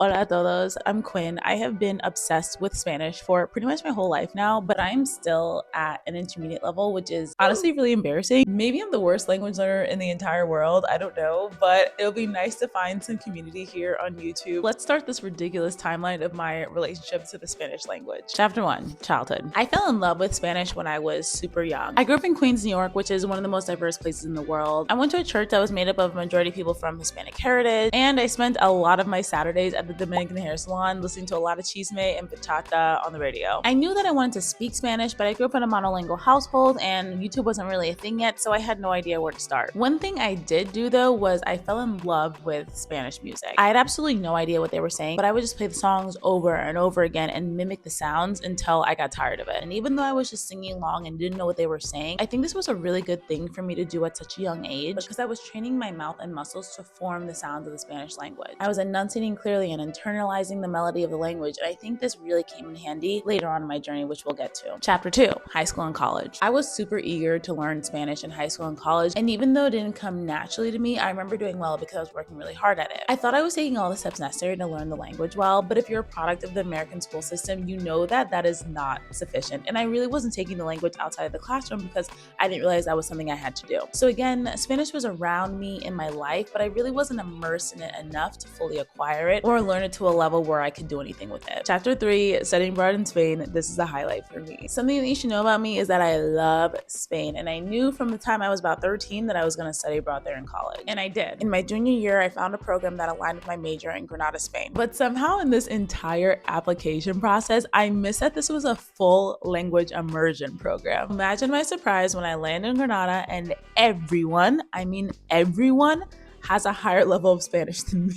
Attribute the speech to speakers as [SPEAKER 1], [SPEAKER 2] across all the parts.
[SPEAKER 1] Hola a todos, I'm Quinn. I have been obsessed with Spanish for pretty much my whole life now, but I'm still at an intermediate level, which is honestly really embarrassing. Maybe I'm the worst language learner in the entire world, I don't know, but it'll be nice to find some community here on YouTube. Let's start this ridiculous timeline of my relationship to the Spanish language. Chapter 1, childhood. I fell in love with Spanish when I was super young. I grew up in Queens, New York, which is one of the most diverse places in the world. I went to a church that was made up of a majority people from Hispanic heritage, and I spent a lot of my Saturdays at the Dominican hair salon listening to a lot of chisme and bachata on the radio. I knew that I wanted to speak Spanish, but I grew up in a monolingual household and YouTube wasn't really a thing yet, so I had no idea where to start. One thing I did do though was I fell in love with Spanish music. I had absolutely no idea what they were saying, but I would just play the songs over and over again and mimic the sounds until I got tired of it. And even though I was just singing along and didn't know what they were saying, I think this was a really good thing for me to do at such a young age because I was training my mouth and muscles to form the sounds of the Spanish language. I was enunciating clearly and internalizing the melody of the language, and I think this really came in handy later on in my journey, which we'll get to. Chapter 2, high school and college. I was super eager to learn Spanish in high school and college, and even though it didn't come naturally to me, I remember doing well because I was working really hard at it. I thought I was taking all the steps necessary to learn the language well, but if you're a product of the American school system, you know that that is not sufficient, and I really wasn't taking the language outside of the classroom because I didn't realize that was something I had to do. So again, Spanish was around me in my life, but I really wasn't immersed in it enough to fully acquire it or learn it to a level where I could do anything with it. Chapter 3, studying abroad in Spain. This is a highlight for me. Something that you should know about me is that I love Spain, and I knew from the time I was about 13 that I was going to study abroad there in college, and I did. In my junior year, I found a program that aligned with my major in Granada, Spain. But somehow in this entire application process, I missed that this was a full language immersion program. Imagine my surprise when I landed in Granada and everyone, I mean everyone, has a higher level of Spanish than me.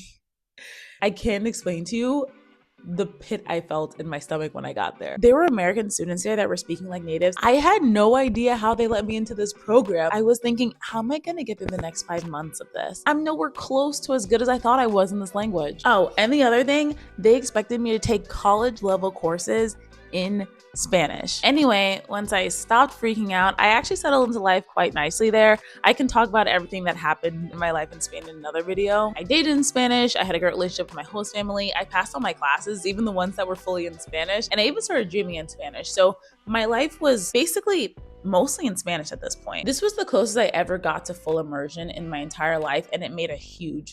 [SPEAKER 1] I can't explain to you the pit I felt in my stomach when I got there. There were American students there that were speaking like natives. I had no idea how they let me into this program. I was thinking, how am I gonna get through the next 5 months of this? I'm nowhere close to as good as I thought I was in this language. Oh, and the other thing, they expected me to take college level courses in Spanish. Anyway, once I stopped freaking out, I actually settled into life quite nicely there. I can talk about everything that happened in my life in Spain in another video. I dated in Spanish, I had a great relationship with my host family, I passed all my classes, even the ones that were fully in Spanish, and I even started dreaming in Spanish. So my life was basically mostly in Spanish at this point. This was the closest I ever got to full immersion in my entire life, and it made a huge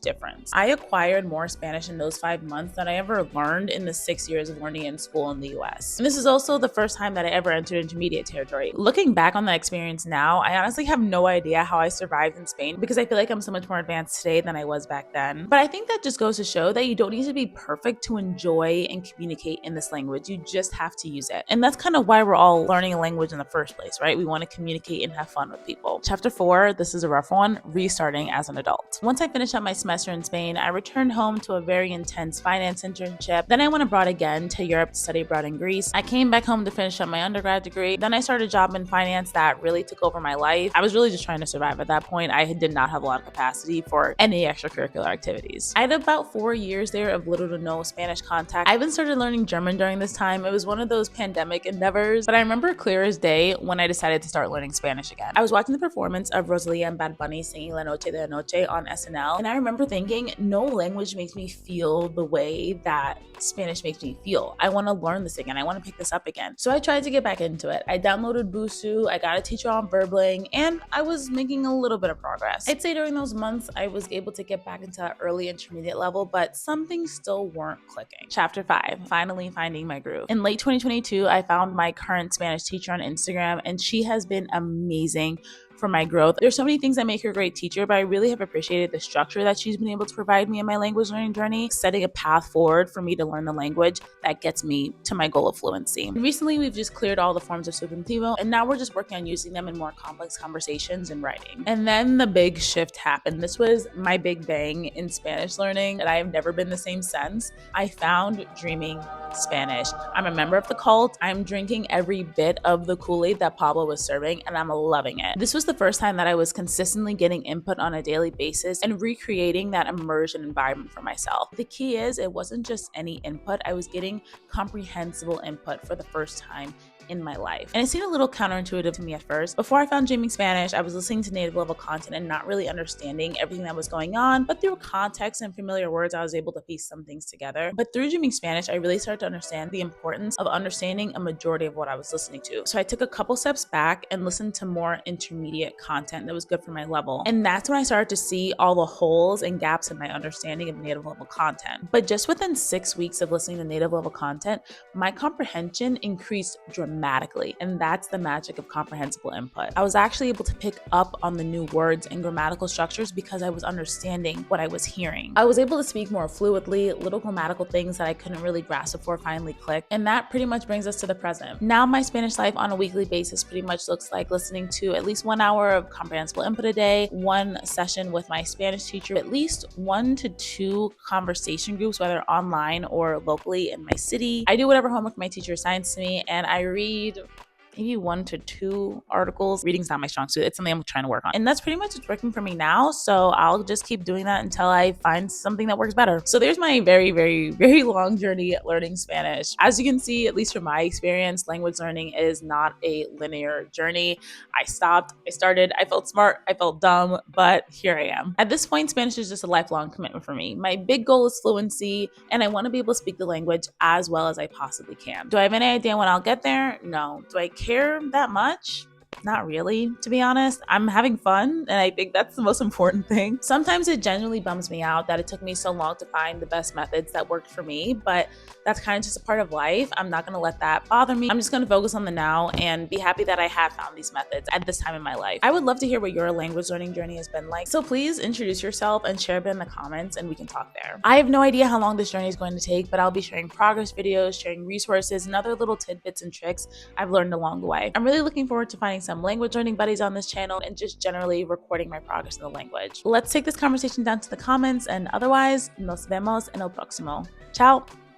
[SPEAKER 1] difference. I acquired more Spanish in those 5 months than I ever learned in the 6 years of learning in school in the US. And this is also the first time that I ever entered intermediate territory. Looking back on that experience now, I honestly have no idea how I survived in Spain because I feel like I'm so much more advanced today than I was back then. But I think that just goes to show that you don't need to be perfect to enjoy and communicate in this language. You just have to use it. And that's kind of why we're all learning a language in the first place, right? We want to communicate and have fun with people. Chapter 4, this is a rough one, restarting as an adult. Once I finished up my semester in Spain, I returned home to a very intense finance internship. Then I went abroad again to Europe to study abroad in Greece. I came back home to finish up my undergrad degree. Then I started a job in finance that really took over my life. I was really just trying to survive at that point. I did not have a lot of capacity for any extracurricular activities. I had about 4 years there of little to no Spanish contact. I even started learning German during this time. It was one of those pandemic endeavors, but I remember clear as day when I decided to start learning Spanish again. I was watching the performance of Rosalía and Bad Bunny singing La Noche de la Noche on SNL, and I remember thinking, no language makes me feel the way that Spanish makes me feel. I want to learn this again. I want to pick this up again. So I tried to get back into it. I downloaded Busuu, I got a teacher on Verbling, and I was making a little bit of progress. I'd say during those months, I was able to get back into that early intermediate level, but some things still weren't clicking. Chapter 5, finally finding my groove. In late 2022, I found my current Spanish teacher on Instagram, and she has been amazing for my growth. There's so many things that make her a great teacher, but I really have appreciated the structure that she's been able to provide me in my language learning journey, setting a path forward for me to learn the language that gets me to my goal of fluency. And recently, we've just cleared all the forms of subjuntivo, and now we're just working on using them in more complex conversations and writing. And then the big shift happened. This was my big bang in Spanish learning, and I have never been the same since. I found Dreaming Spanish. I'm a member of the cult. I'm drinking every bit of the Kool-Aid that Pablo was serving, and I'm loving it. This was the first time that I was consistently getting input on a daily basis and recreating that immersion environment for myself. The key is it wasn't just any input. I was getting comprehensible input for the first time in my life. And it seemed a little counterintuitive to me at first. Before I found Dreaming Spanish, I was listening to native level content and not really understanding everything that was going on, but through context and familiar words, I was able to piece some things together. But through Dreaming Spanish, I really started to understand the importance of understanding a majority of what I was listening to. So I took a couple steps back and listened to more intermediate content that was good for my level. And that's when I started to see all the holes and gaps in my understanding of native level content. But just within 6 weeks of listening to native level content, my comprehension increased dramatically. And that's the magic of comprehensible input. I was actually able to pick up on the new words and grammatical structures because I was understanding what I was hearing. I was able to speak more fluidly, little grammatical things that I couldn't really grasp before finally clicked. And that pretty much brings us to the present. Now my Spanish life on a weekly basis pretty much looks like listening to at least 1 hour of comprehensible input a day, one session with my Spanish teacher, at least 1 to 2 conversation groups, whether online or locally in my city. I do whatever homework my teacher assigns to me, and I read maybe 1 to 2 articles. Reading's not my strong suit. It's something I'm trying to work on. And that's pretty much what's working for me now. So I'll just keep doing that until I find something that works better. So there's my very, very, very long journey learning Spanish. As you can see, at least from my experience, language learning is not a linear journey. I stopped, I started, I felt smart, I felt dumb, but here I am. At this point, Spanish is just a lifelong commitment for me. My big goal is fluency, and I want to be able to speak the language as well as I possibly can. Do I have any idea when I'll get there? No. Do I care that much? Not really, to be honest. I'm having fun, and I think that's the most important thing. Sometimes it genuinely bums me out that it took me so long to find the best methods that worked for me, but that's kind of just a part of life. I'm not going to let that bother me. I'm just going to focus on the now and be happy that I have found these methods at this time in my life. I would love to hear what your language learning journey has been like, so please introduce yourself and share it in the comments, and we can talk there. I have no idea how long this journey is going to take, but I'll be sharing progress videos, sharing resources, and other little tidbits and tricks I've learned along the way. I'm really looking forward to finding some language learning buddies on this channel and just generally recording my progress in the language. Let's take this conversation down to the comments, and otherwise, nos vemos en el próximo. Ciao!